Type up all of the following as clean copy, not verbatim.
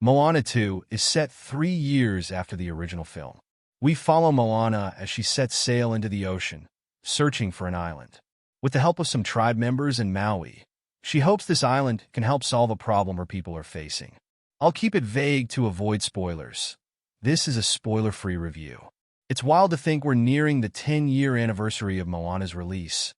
Moana 2 is set 3 years after the original film. We follow Moana as she sets sail into the ocean, searching for an island. With the help of some tribe members in Maui, she hopes this island can help solve a problem her people are facing. I'll keep it vague to avoid spoilers. This is a spoiler-free review. It's wild to think we're nearing the 10-year anniversary of Moana's release.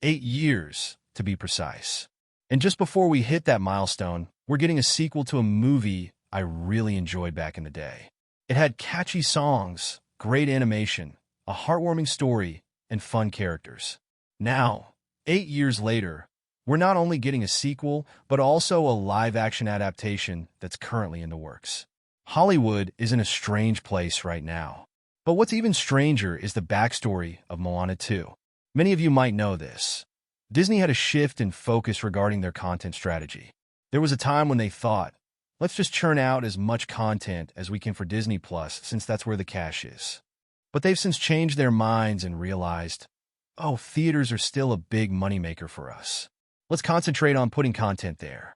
8 years, to be precise. And just before we hit that milestone, we're getting a sequel to a movie I really enjoyed back in the day. It had catchy songs, great animation, a heartwarming story, and fun characters. Now, 8 years later, we're not only getting a sequel, but also a live-action adaptation that's currently in the works. Hollywood is in a strange place right now. But what's even stranger is the backstory of Moana 2. Many of you might know this. Disney had a shift in focus regarding their content strategy. There was a time when they thought, let's just churn out as much content as we can for Disney Plus, since that's where the cash is. But they've since changed their minds and realized, oh, theaters are still a big moneymaker for us. Let's concentrate on putting content there.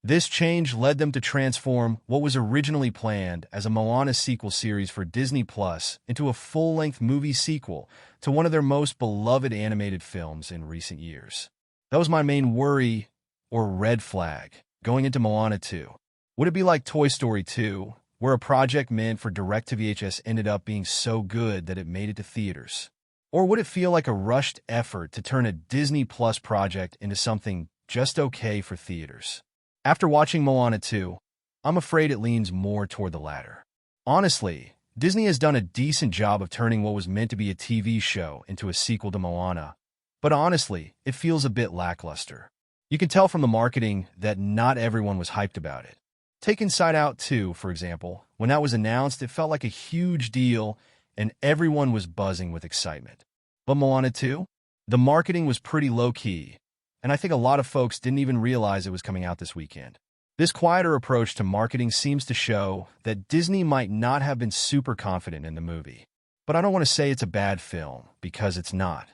This change led them to transform what was originally planned as a Moana sequel series for Disney Plus into a full-length movie sequel to one of their most beloved animated films in recent years. That was my main worry, or red flag, going into Moana 2. Would it be like Toy Story 2, where a project meant for direct-to-VHS ended up being so good that it made it to theaters? Or would it feel like a rushed effort to turn a Disney Plus project into something just okay for theaters? After watching Moana 2, I'm afraid it leans more toward the latter. Honestly, Disney has done a decent job of turning what was meant to be a TV show into a sequel to Moana, but honestly, it feels a bit lackluster. You can tell from the marketing that not everyone was hyped about it. Take Inside Out 2, for example. When that was announced, it felt like a huge deal, and everyone was buzzing with excitement. But Moana 2? The marketing was pretty low-key, and I think a lot of folks didn't even realize it was coming out this weekend. This quieter approach to marketing seems to show that Disney might not have been super confident in the movie. But I don't want to say it's a bad film, because it's not.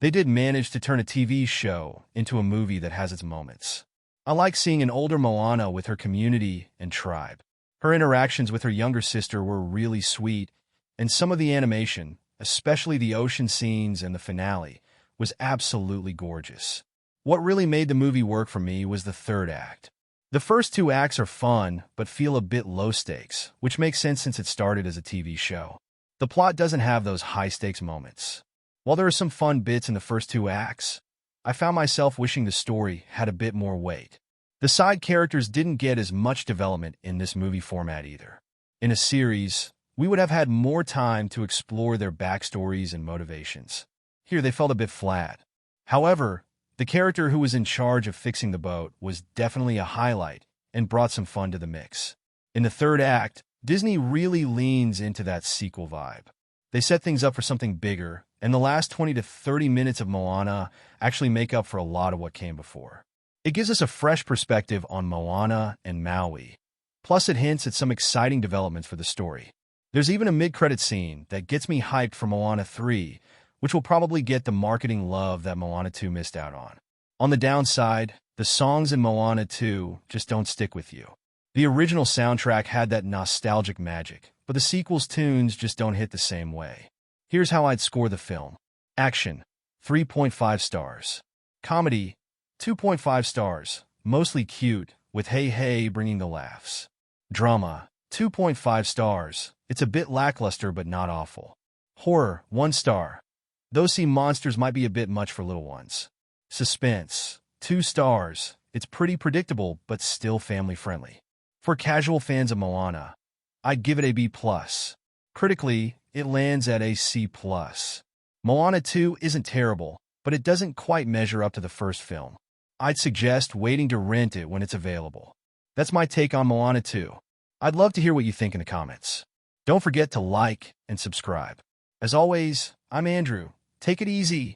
They did manage to turn a TV show into a movie that has its moments. I like seeing an older Moana with her community and tribe. Her interactions with her younger sister were really sweet, and some of the animation, especially the ocean scenes and the finale, was absolutely gorgeous. What really made the movie work for me was the third act. The first two acts are fun, but feel a bit low stakes, which makes sense since it started as a TV show. The plot doesn't have those high-stakes moments. While there are some fun bits in the first two acts, I found myself wishing the story had a bit more weight. The side characters didn't get as much development in this movie format either. In a series, we would have had more time to explore their backstories and motivations. Here, they felt a bit flat. However, the character who was in charge of fixing the boat was definitely a highlight and brought some fun to the mix. In the third act, Disney really leans into that sequel vibe. They set things up for something bigger, and the last 20 to 30 minutes of Moana actually make up for a lot of what came before. It gives us a fresh perspective on Moana and Maui. Plus, it hints at some exciting developments for the story. There's even a mid-credit scene that gets me hyped for Moana 3, which will probably get the marketing love that Moana 2 missed out on. On the downside, the songs in Moana 2 just don't stick with you. The original soundtrack had that nostalgic magic, but the sequel's tunes just don't hit the same way. Here's how I'd score the film. Action, 3.5 stars. Comedy, 2.5 stars, mostly cute, with Hey Hey bringing the laughs. Drama, 2.5 stars. It's a bit lackluster but not awful. Horror, 1 star. Those sea monsters might be a bit much for little ones. Suspense, 2 stars. It's pretty predictable, but still family-friendly. For casual fans of Moana, I'd give it a B+. Critically, it lands at a C+. Moana 2 isn't terrible, but it doesn't quite measure up to the first film. I'd suggest waiting to rent it when it's available. That's my take on Moana 2. I'd love to hear what you think in the comments. Don't forget to like and subscribe. As always, I'm Andrew. Take it easy.